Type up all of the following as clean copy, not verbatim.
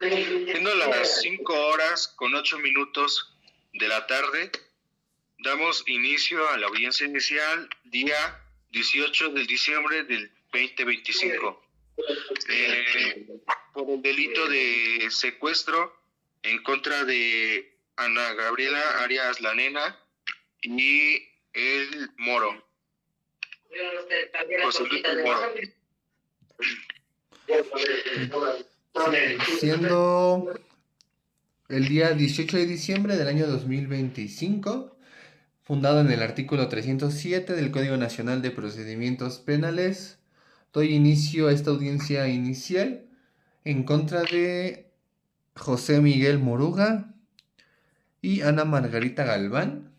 Siendo las 5:08 de la tarde, damos inicio a la audiencia inicial día 18 de diciembre del 2025 por el delito de secuestro en contra de Ana Gabriela Arias La Nena y el Moro. José Luis Moro. Siendo el día 18 de diciembre del año 2025, fundado en el artículo 307 del Código Nacional de Procedimientos Penales, doy inicio a esta audiencia inicial en contra de José Miguel Moruga y Ana Margarita Galván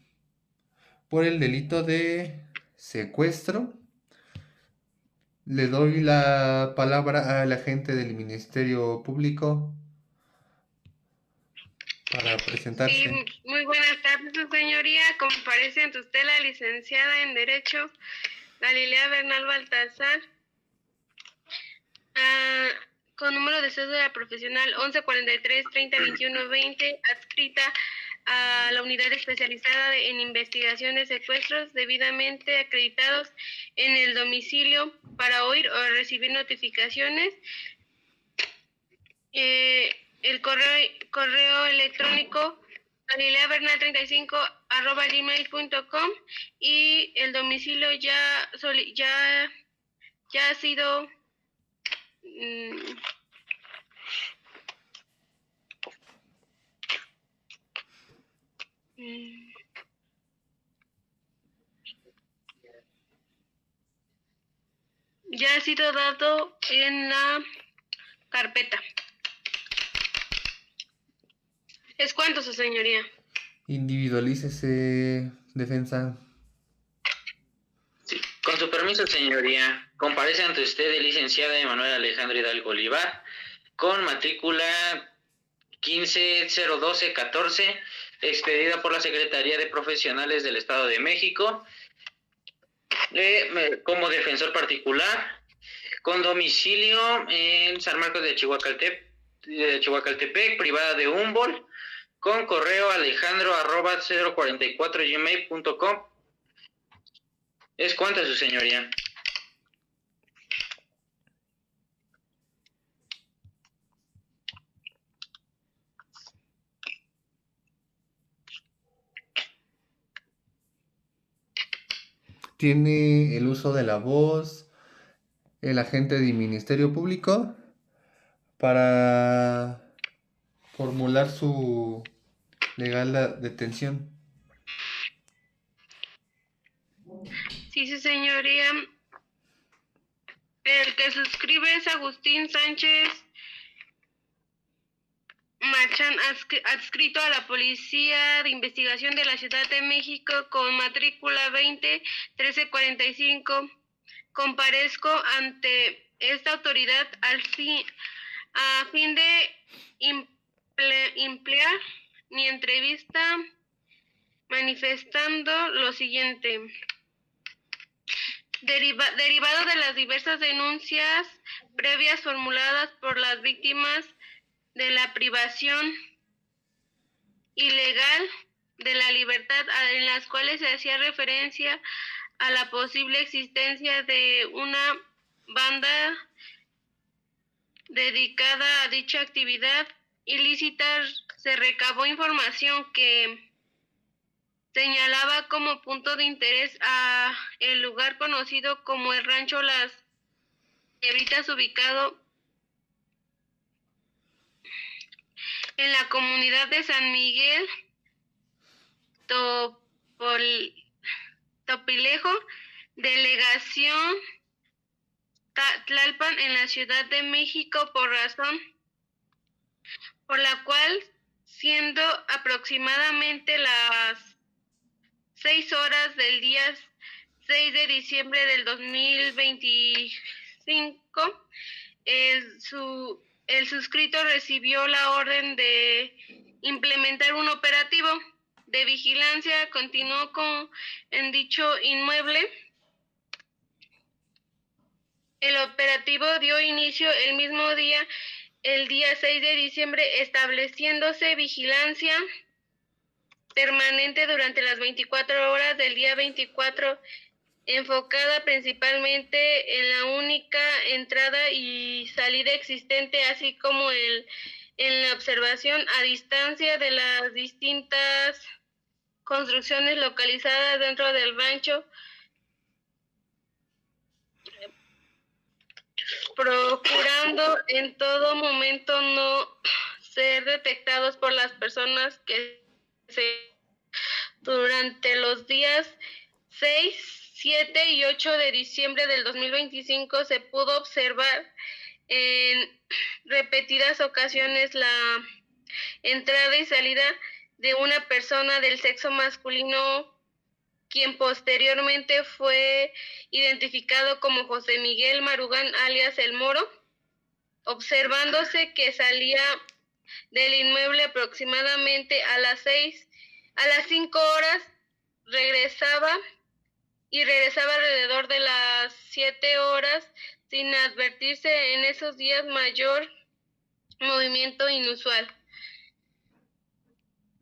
por el delito de secuestro. Le doy la palabra al agente del Ministerio Público para presentarse. Sí, muy buenas tardes, su señoría. Comparece ante usted la licenciada en Derecho, Galilea Bernal Baltazar, con número de cédula profesional 1143-3021-20, adscrita a la unidad especializada en investigación de secuestros, debidamente acreditados en el domicilio para oír o recibir notificaciones. El correo electrónico galileabernal35@gmail.com, y el domicilio ya ha sido dado en la carpeta. ¿Es cuánto, su señoría? Individualícese, defensa. Sí. Con su permiso, señoría, comparece ante usted el licenciado Emanuel Alejandro Hidalgo Olivar, con matrícula 15-012-14, expedida por la Secretaría de Profesionales del Estado de México, como defensor particular, con domicilio en San Marcos de Chihuacaltepec, privada de Humboldt, con correo alejandro@044gmail.com. ¿Es cuánto, su señoría? Tiene el uso de la voz el agente del Ministerio Público para formular su legal detención. Sí, su señoría. El que suscribe es Agustín Sánchez Marchán, adscrito a la Policía de Investigación de la Ciudad de México, con matrícula 20-1345. Comparezco ante esta autoridad a fin de emplear mi entrevista, manifestando lo siguiente. Derivado de las diversas denuncias previas formuladas por las víctimas de la privación ilegal de la libertad, en las cuales se hacía referencia a la posible existencia de una banda dedicada a dicha actividad ilícita, se recabó información que señalaba como punto de interés a el lugar conocido como el Rancho Las Nebritas, ubicado en la comunidad de San Miguel Topilejo, delegación Tlalpan, en la Ciudad de México, por razón por la cual, siendo aproximadamente las 6 horas del día 6 de diciembre del 2025, el suscrito recibió la orden de implementar un operativo de vigilancia continuó en dicho inmueble. El operativo dio inicio el mismo día el día 6 de diciembre, estableciéndose vigilancia permanente durante las 24 horas del día 24, enfocada principalmente en la única entrada y salida existente, así como en la observación a distancia de las distintas construcciones localizadas dentro del rancho, procurando en todo momento no ser detectados por las personas que durante los días 6, 7 y 8 de diciembre del 2025 se pudo observar en repetidas ocasiones la entrada y salida de una persona del sexo masculino, quien posteriormente fue identificado como José Miguel Marugán, alias El Moro, observándose que salía del inmueble aproximadamente a las 5 horas, regresaba alrededor de las 7 horas, sin advertirse en esos días mayor movimiento inusual.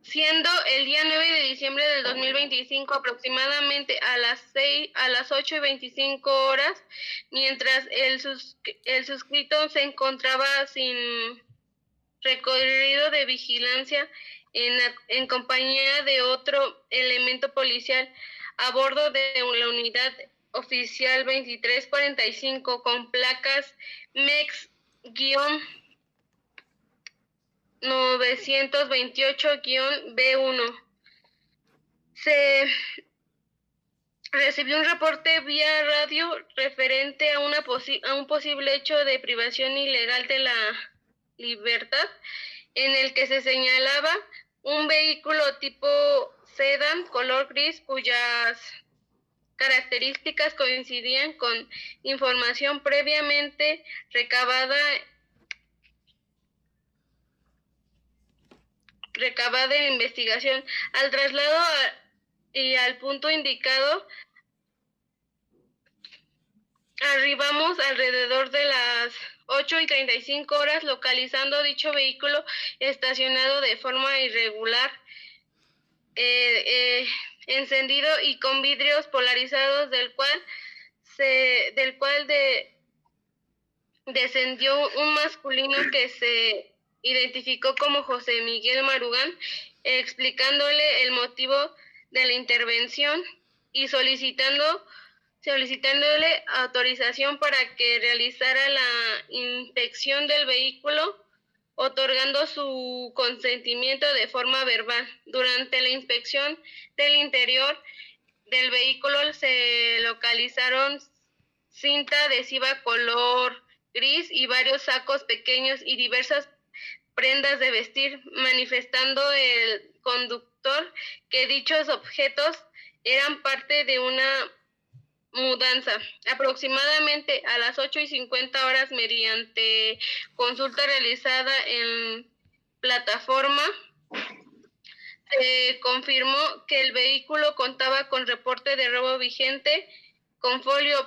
Siendo el día 9 de diciembre del 2025 aproximadamente a las 8:25 horas, mientras el suscrito se encontraba sin recorrido de vigilancia en compañía de otro elemento policial a bordo de la unidad oficial 2345 con placas MEX-928-B1. Se recibió un reporte vía radio referente a un posible hecho de privación ilegal de la libertad, en el que se señalaba un vehículo tipo sedán color gris cuyas características coincidían con información previamente recabada en investigación. Al traslado y al punto indicado, arribamos alrededor de las 8:35 horas, localizando dicho vehículo estacionado de forma irregular, encendido y con vidrios polarizados, del cual descendió un masculino que se identificó como José Miguel Marugán, explicándole el motivo de la intervención y solicitándole autorización para que realizara la inspección del vehículo, otorgando su consentimiento de forma verbal. Durante la inspección del interior del vehículo se localizaron cinta adhesiva color gris y varios sacos pequeños y diversas prendas de vestir, manifestando el conductor que dichos objetos eran parte de una mudanza. Aproximadamente a las 8:50 horas, mediante consulta realizada en plataforma, se confirmó que el vehículo contaba con reporte de robo vigente con folio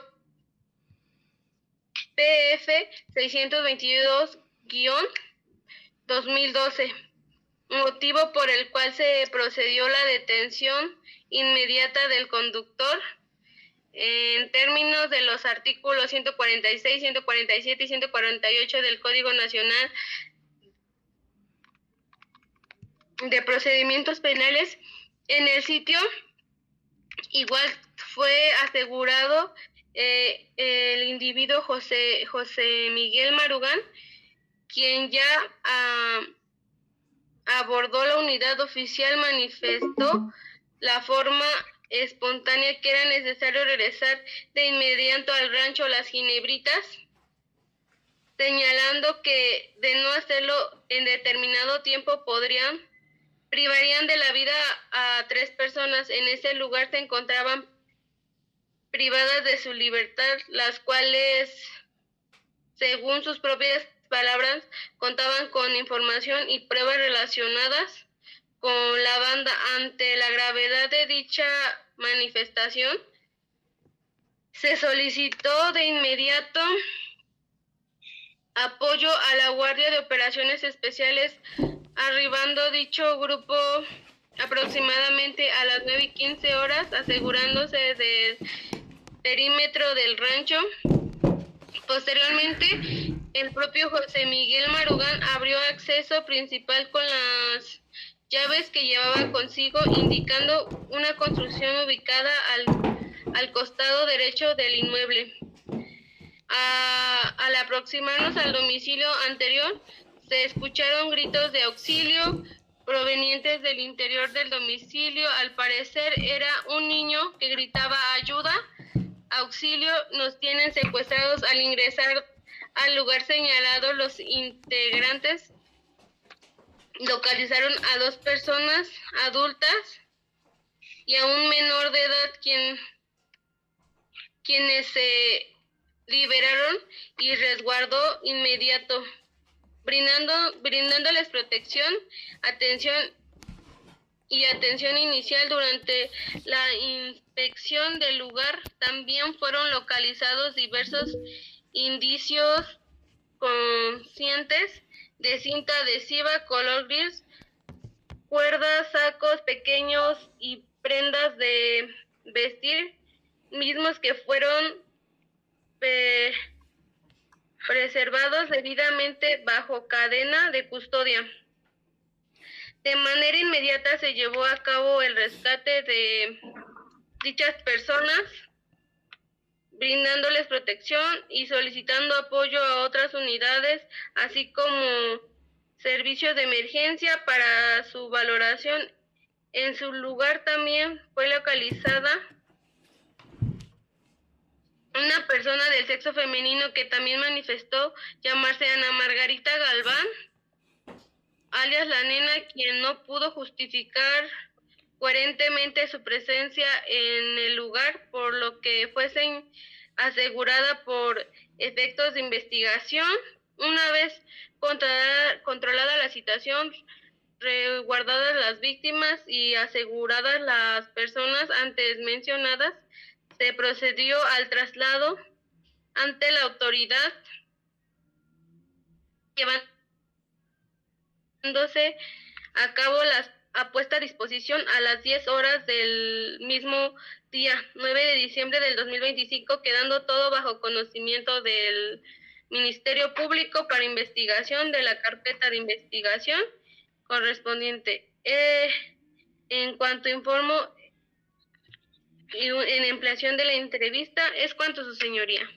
PF 622-2012, motivo por el cual se procedió a la detención inmediata del conductor en términos de los artículos 146, 147 y 148 del Código Nacional de Procedimientos Penales. En el sitio igual fue asegurado el individuo José Miguel Marugán, quien ya abordó la unidad oficial, manifestó la forma espontánea que era necesario regresar de inmediato al rancho Las Ginebritas, señalando que de no hacerlo en determinado tiempo privarían de la vida a 3 personas. En ese lugar se encontraban privadas de su libertad, las cuales, según sus propias palabras, contaban con información y pruebas relacionadas con la banda. Ante la gravedad de dicha manifestación, se solicitó de inmediato apoyo a la Guardia de Operaciones Especiales, arribando dicho grupo aproximadamente a las 9:15 horas, asegurándose del perímetro del rancho. Posteriormente, el propio José Miguel Marugán abrió acceso principal con las llaves que llevaba consigo, indicando una construcción ubicada al costado derecho del inmueble. Al aproximarnos al domicilio anterior, se escucharon gritos de auxilio provenientes del interior del domicilio. Al parecer era un niño que gritaba ayuda, auxilio, nos tienen secuestrados. Al ingresar al lugar señalado, los integrantes localizaron a 2 personas adultas y a un menor de edad, quienes se liberaron y resguardo inmediato, brindándoles protección, atención inicial. Durante la inspección del lugar también fueron localizados diversos indicios conscientes de cinta adhesiva color gris, cuerdas, sacos pequeños y prendas de vestir, mismos que fueron preservados debidamente bajo cadena de custodia. De manera inmediata se llevó a cabo el rescate de dichas personas, brindándoles protección y solicitando apoyo a otras unidades, así como servicios de emergencia para su valoración. En su lugar también fue localizada una persona del sexo femenino que también manifestó llamarse Ana Margarita Galván, alias La Nena, quien no pudo justificar coherentemente su presencia en el lugar, por lo que fuese asegurada por efectos de investigación. Una vez controlada la situación, resguardadas las víctimas y aseguradas las personas antes mencionadas, se procedió al traslado ante la autoridad, llevándose a cabo la puesta a disposición a las 10 horas del mismo día, 9 de diciembre del 2025, quedando todo bajo conocimiento del Ministerio Público para investigación de la carpeta de investigación correspondiente. En cuanto informo en ampliación de la entrevista, es cuanto, su señoría.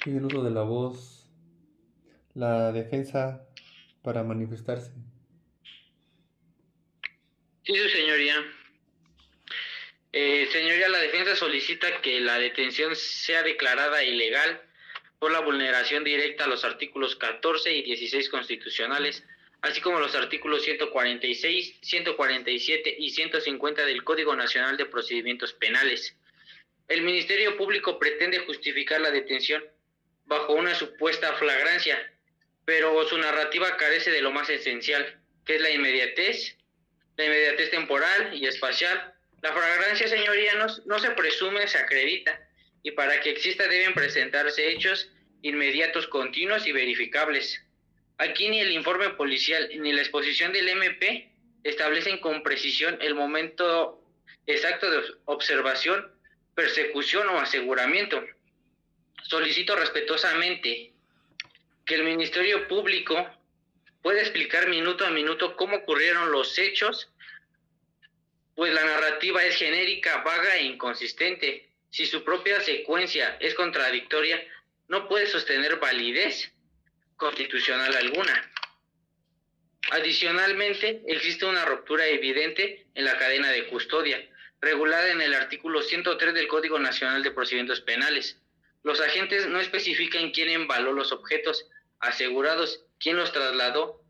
Y el uso de la voz, la defensa para manifestarse. Sí, su señoría. Señoría, la defensa solicita que la detención sea declarada ilegal por la vulneración directa a los artículos 14 y 16 constitucionales, así como los artículos 146, 147 y 150 del Código Nacional de Procedimientos Penales. El Ministerio Público pretende justificar la detención bajo una supuesta flagrancia, pero su narrativa carece de lo más esencial, que es la inmediatez temporal y espacial. La flagrancia, señoría, no se presume, se acredita, y para que exista deben presentarse hechos inmediatos, continuos y verificables. Aquí ni el informe policial ni la exposición del MP establecen con precisión el momento exacto de observación, persecución o aseguramiento. Solicito respetuosamente que el Ministerio Público pueda explicar minuto a minuto cómo ocurrieron los hechos, pues la narrativa es genérica, vaga e inconsistente. Si su propia secuencia es contradictoria, no puede sostener validez constitucional alguna. Adicionalmente, existe una ruptura evidente en la cadena de custodia, regulada en el artículo 103 del Código Nacional de Procedimientos Penales. Los agentes no especifican quién embaló los objetos asegurados, quién los trasladó,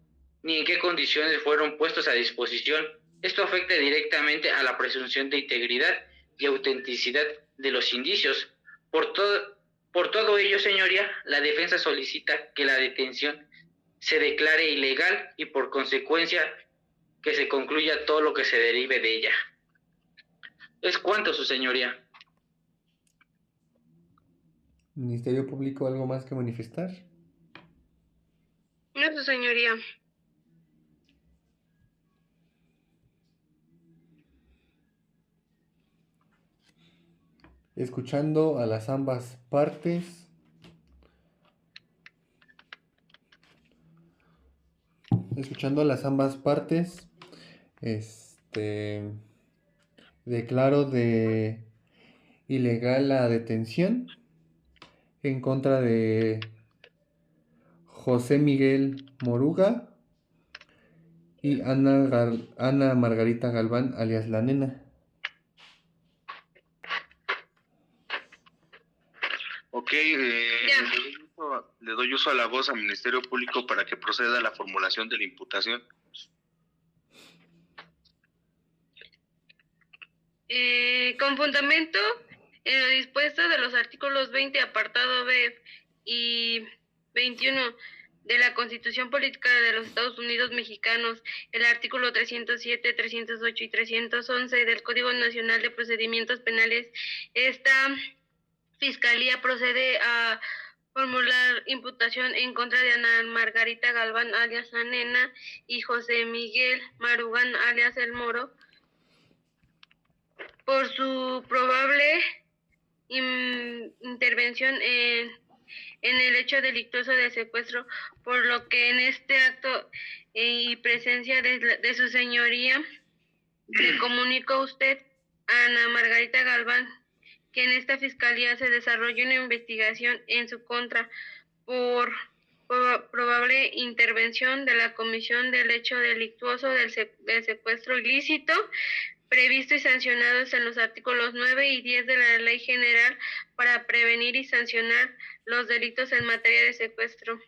ni en qué condiciones fueron puestos a disposición. Esto afecta directamente a la presunción de integridad y autenticidad de los indicios. Por todo ello, señoría, la defensa solicita que la detención se declare ilegal y por consecuencia que se concluya todo lo que se derive de ella. Es cuanto, su señoría. Ministerio Público, ¿algo más que manifestar? No, su señoría. Escuchando a las ambas partes, declaro de ilegal la detención en contra de José Miguel Moruga y Ana Margarita Galván, alias La Nena. Ok, Ya. le doy uso a la voz al Ministerio Público para que proceda a la formulación de la imputación. Con fundamento en lo dispuesto de los artículos 20, apartado B y 21 de la Constitución Política de los Estados Unidos Mexicanos, el artículo 307, 308 y 311 del Código Nacional de Procedimientos Penales, esta Fiscalía procede a formular imputación en contra de Ana Margarita Galván, alias La Nena, y José Miguel Marugán, alias El Moro, por su probable intervención en el hecho delictuoso de secuestro, por lo que en este acto y presencia de su señoría, le comunico a usted, Ana Margarita Galván, que en esta fiscalía se desarrolla una investigación en su contra por probable intervención de la comisión del hecho delictuoso del secuestro ilícito, previsto y sancionados en los artículos 9 y 10 de la Ley General para prevenir y sancionar los delitos en materia de secuestro.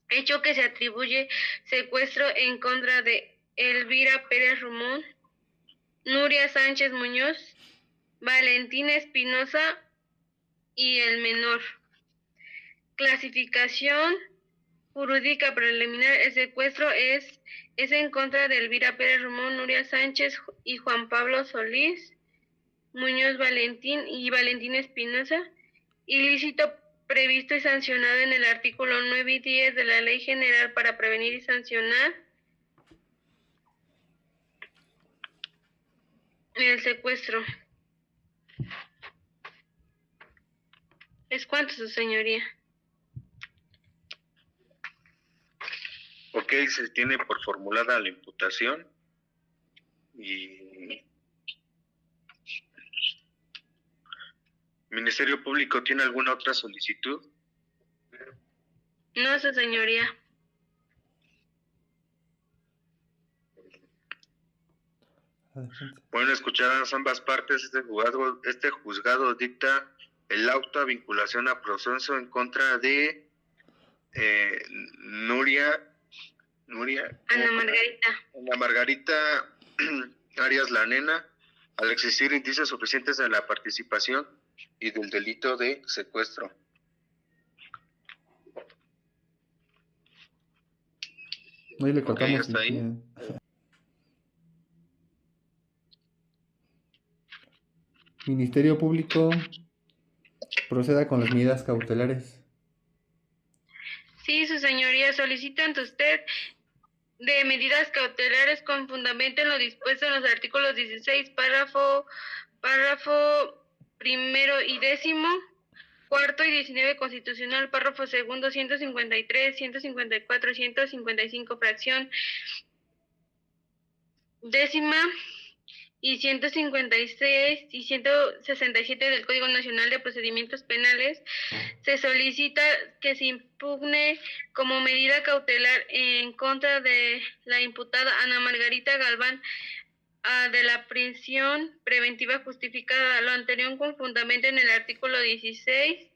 Hecho que se atribuye secuestro en contra de Elvira Pérez Rumón, Nuria Sánchez Muñoz, Valentina Espinosa y el menor. Clasificación jurídica preliminar: el secuestro es en contra de Elvira Pérez Rumón, Nuria Sánchez y Juan Pablo Solís Muñoz Valentín y Valentina Espinosa, ilícito previsto y sancionado en el artículo 9 y 10 de la Ley General para prevenir y sancionar el secuestro. ¿Es cuánto, su señoría? Ok, se tiene por formulada la imputación y ¿Ministerio Público tiene alguna otra solicitud? No, su señoría. Bueno, escuchadas ambas partes, este juzgado dicta el auto a vinculación a proceso en contra de Ana Margarita Arias La Nena, al existir indicios suficientes de la participación y del delito de secuestro. Ahí le cortamos. hasta ahí. Ministerio Público, proceda con las medidas cautelares. Sí, su señoría, solicita ante usted de medidas cautelares con fundamento en lo dispuesto en los artículos 16, párrafo primero y 10º, cuarto y 19 constitucional, párrafo segundo, 153, 154, 155, fracción décima y 156 y 167 del Código Nacional de Procedimientos Penales, se solicita que se impugne como medida cautelar en contra de la imputada Ana Margarita Galván de la prisión preventiva justificada, lo anterior con fundamento en el artículo 16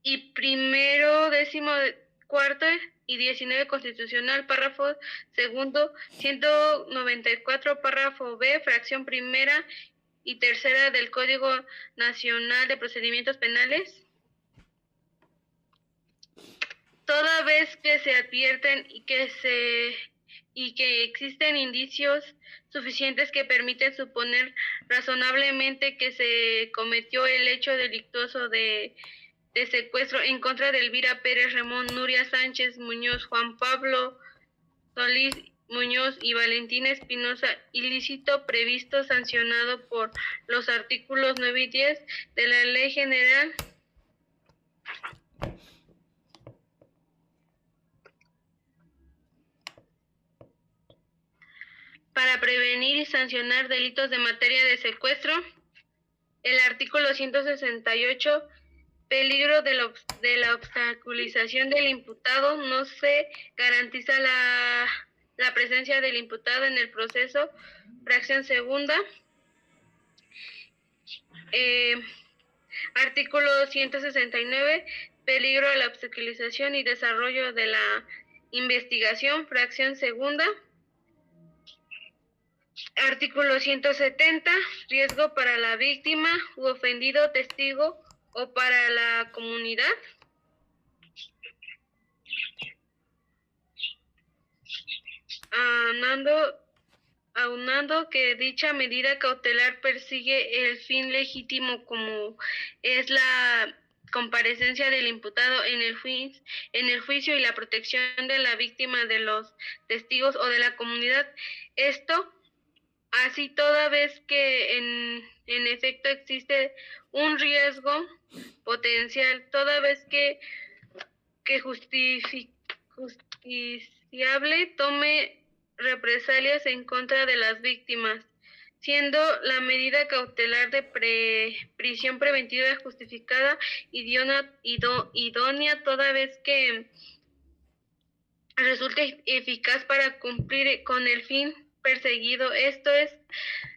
y primero, décimo, cuarto y 19 constitucional, párrafo segundo, 194, párrafo B, fracción primera y tercera del Código Nacional de Procedimientos Penales, toda vez que se advierten y y que existen indicios suficientes que permiten suponer razonablemente que se cometió el hecho delictuoso de secuestro en contra de Elvira Pérez Ramón, Nuria Sánchez Muñoz, Juan Pablo Solís Muñoz y Valentina Espinosa, ilícito previsto sancionado por los artículos 9 y 10 de la Ley General para prevenir y sancionar delitos de materia de secuestro. El artículo 168, peligro de la obstaculización del imputado. No se garantiza la presencia del imputado en el proceso. Fracción segunda. Artículo 169, peligro a la obstaculización y desarrollo de la investigación. Fracción segunda. Artículo 170, riesgo para la víctima u ofendido, testigo o para la comunidad. Aunando que dicha medida cautelar persigue el fin legítimo como es la comparecencia del imputado en el juicio y la protección de la víctima, de los testigos o de la comunidad. Esto así toda vez que en efecto existe un riesgo potencial, toda vez que justiciable tome represalias en contra de las víctimas, siendo la medida cautelar de prisión preventiva justificada idónea toda vez que resulte eficaz para cumplir con el fin perseguido, esto es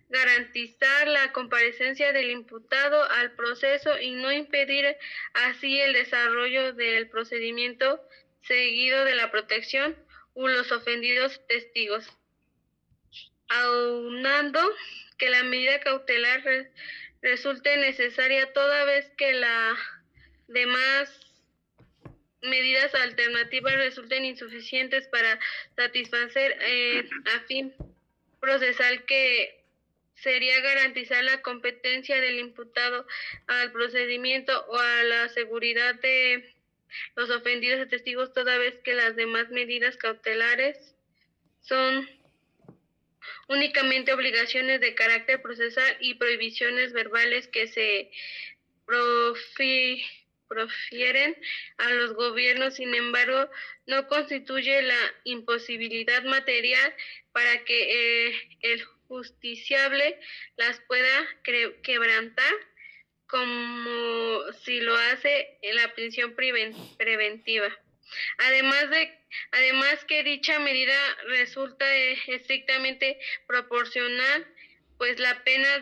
garantizar la comparecencia del imputado al proceso y no impedir así el desarrollo del procedimiento seguido de la protección u los ofendidos testigos. Aunando que la medida cautelar resulte necesaria toda vez que las demás medidas alternativas resulten insuficientes para satisfacer a fin procesal, que sería garantizar la competencia del imputado al procedimiento o a la seguridad de los ofendidos y testigos, toda vez que las demás medidas cautelares son únicamente obligaciones de carácter procesal y prohibiciones verbales que se profieren a los gobiernos. Sin embargo, no constituye la imposibilidad material para que el justiciable las pueda quebrantar, como si lo hace en la prisión preventiva. Además que dicha medida resulta estrictamente proporcional, pues la pena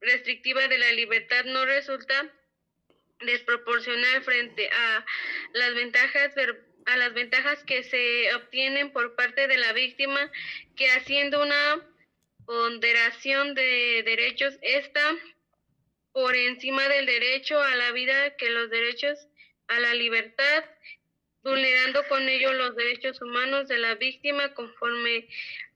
restrictiva de la libertad no resulta desproporcional frente a las ventajas que se obtienen por parte de la víctima, que haciendo una ponderación de derechos está por encima del derecho a la vida, que los derechos a la libertad, vulnerando con ello los derechos humanos de la víctima conforme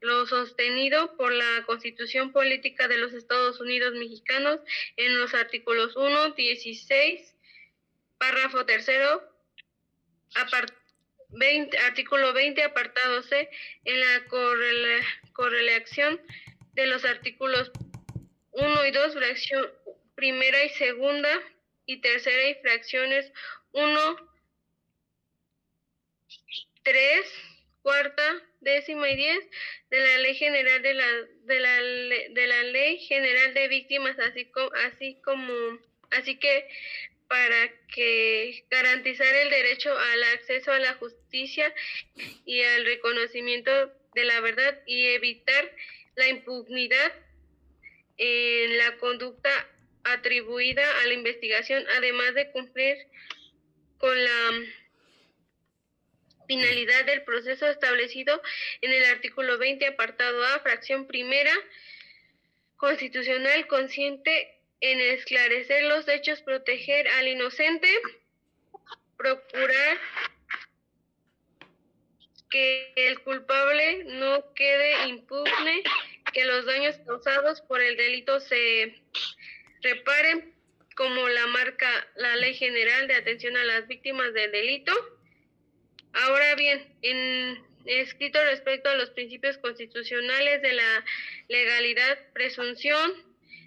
lo sostenido por la Constitución Política de los Estados Unidos Mexicanos en los artículos 1, 16, párrafo tercero, artículo 20, apartado C, en la correlación de los artículos 1 y 2, fracción primera y segunda y tercera, y fracciones 1, 3, cuarta, décima y 10 de la Ley General de la Ley General de Víctimas, así que para que garantizar el derecho al acceso a la justicia y al reconocimiento de la verdad y evitar la impunidad en la conducta atribuida a la investigación, además de cumplir con la finalidad del proceso establecido en el artículo 20, apartado A, fracción primera constitucional, consciente en esclarecer los hechos, proteger al inocente, procurar que el culpable no quede impune, que los daños causados por el delito se reparen, como la marca la Ley General de Atención a las Víctimas del Delito. Ahora bien, en escrito respecto a los principios constitucionales de la legalidad, presunción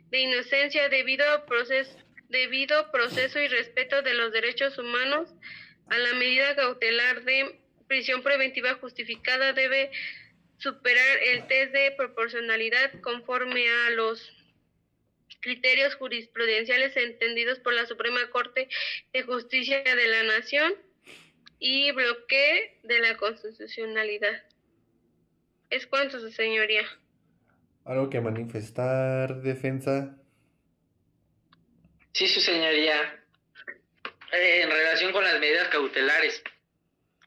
de inocencia, debido proceso y respeto de los derechos humanos, a la medida cautelar de prisión preventiva justificada debe superar el test de proporcionalidad conforme a los criterios jurisprudenciales entendidos por la Suprema Corte de Justicia de la Nación y bloque de la constitucionalidad. Es cuanto, su señoría. ¿Algo que manifestar, defensa? Sí, su señoría. En relación con las medidas cautelares,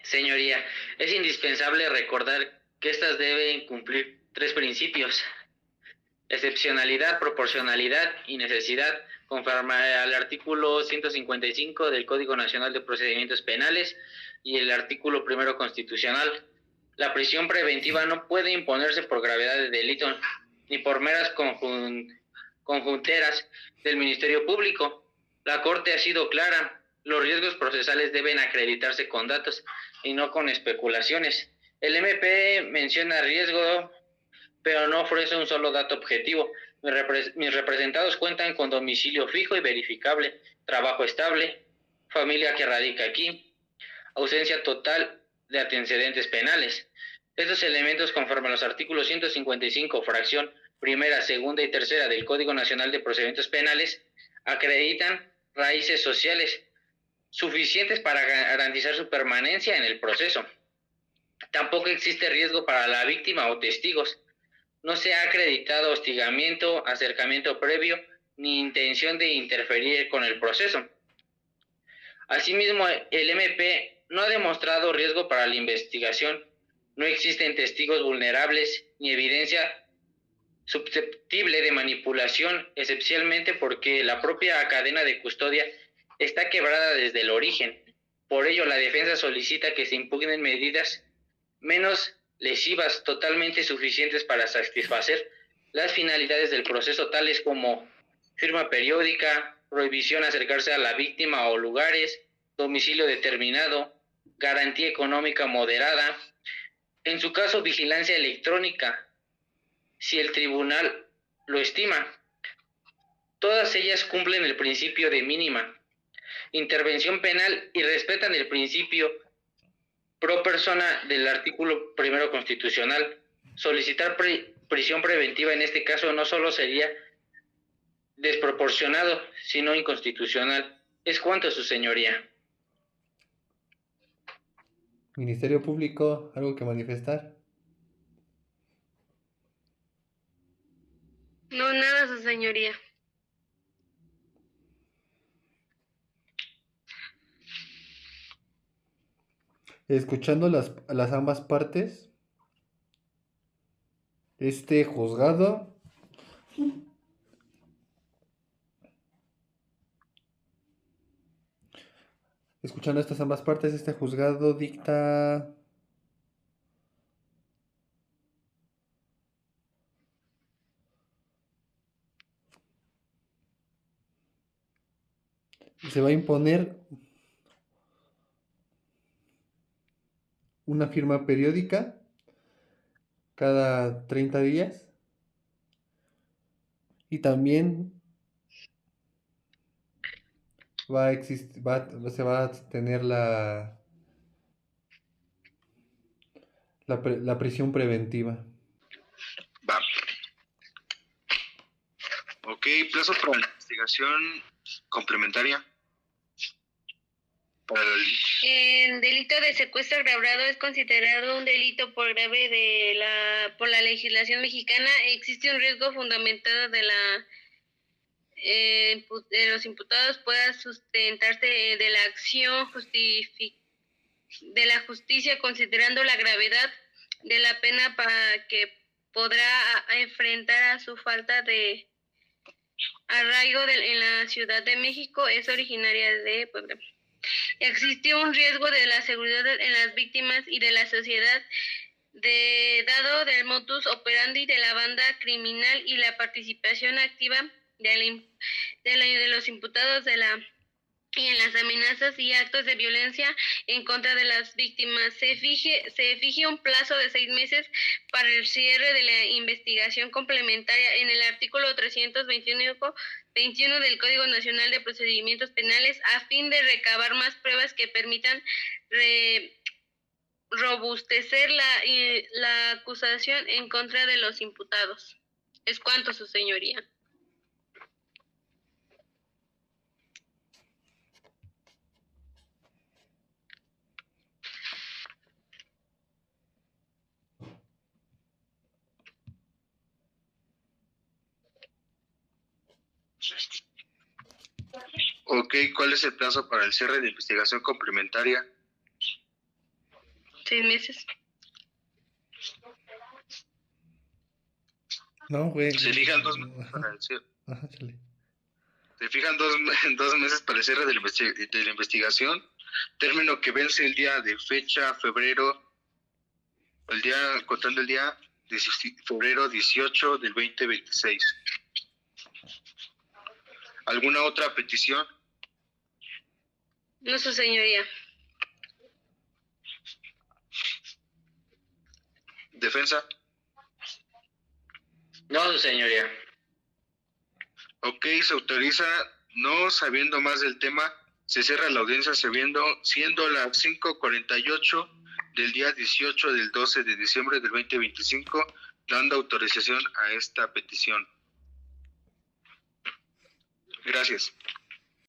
señoría, es indispensable recordar que estas deben cumplir 3 principios: excepcionalidad, proporcionalidad y necesidad, conforme al artículo 155 del Código Nacional de Procedimientos Penales y el artículo 1 constitucional. La prisión preventiva no puede imponerse por gravedad de delito ni por meras conjunteras del Ministerio Público. La Corte ha sido clara: los riesgos procesales deben acreditarse con datos y no con especulaciones. El MP menciona riesgo, pero no ofrece un solo dato objetivo. Mis representados cuentan con domicilio fijo y verificable, trabajo estable, familia que radica aquí, ausencia total de antecedentes penales. Estos elementos, conforme a los artículos 155, fracción primera, segunda y tercera del Código Nacional de Procedimientos Penales, acreditan raíces sociales suficientes para garantizar su permanencia en el proceso. Tampoco existe riesgo para la víctima o testigos. No se ha acreditado hostigamiento, acercamiento previo, ni intención de interferir con el proceso. Asimismo, el MP no ha demostrado riesgo para la investigación. No existen testigos vulnerables ni evidencia susceptible de manipulación, esencialmente porque la propia cadena de custodia está quebrada desde el origen. Por ello, la defensa solicita que se impugnen medidas menos lesivas, totalmente suficientes para satisfacer las finalidades del proceso, tales como firma periódica, prohibición acercarse a la víctima o lugares, domicilio determinado, garantía económica moderada, en su caso vigilancia electrónica, si el tribunal lo estima. Todas ellas cumplen el principio de mínima intervención penal y respetan el principio pro persona del artículo 1 constitucional. Solicitar prisión preventiva en este caso no solo sería desproporcionado, sino inconstitucional. Es cuanto, su señoría. Ministerio Público, ¿algo que manifestar? No, nada, su señoría. Escuchando las ambas partes, este juzgado dicta se va a imponer una firma periódica cada 30 días y también se va a tener la prisión preventiva. Va. Ok, plazo para la investigación complementaria. El delito de secuestro agravado es considerado un delito por grave por la legislación mexicana. Existe un riesgo fundamentado de los imputados pueda sustentarse de la acción de la justicia, considerando la gravedad de la pena para que podrá enfrentar a su falta de arraigo en la Ciudad de México. Es originaria de Puebla. existió un riesgo de la seguridad en las víctimas y de la sociedad dado del modus operandi de la banda criminal y la participación activa de los imputados y en las amenazas y actos de violencia en contra de las víctimas. Se fije un plazo de 6 meses para el cierre de la investigación complementaria en el artículo 321 del Código Nacional de Procedimientos Penales a fin de recabar más pruebas que permitan robustecer la acusación en contra de los imputados. Es cuanto, su señoría. Ok, ¿cuál es el plazo para el cierre de investigación complementaria? 6 meses. No, güey. Se fijan 2 meses para el cierre. Ajá, chale. Se fijan 2 meses para el cierre de la investigación, término que vence el día de fecha, contando el día de febrero 18 del 2026. ¿Alguna otra petición? No, su señoría. ¿Defensa? No, su señoría. Ok, se autoriza, no sabiendo más del tema, se cierra la audiencia siendo las 5:48 del día 18 del 12 de diciembre del 2025, dando autorización a esta petición. Gracias.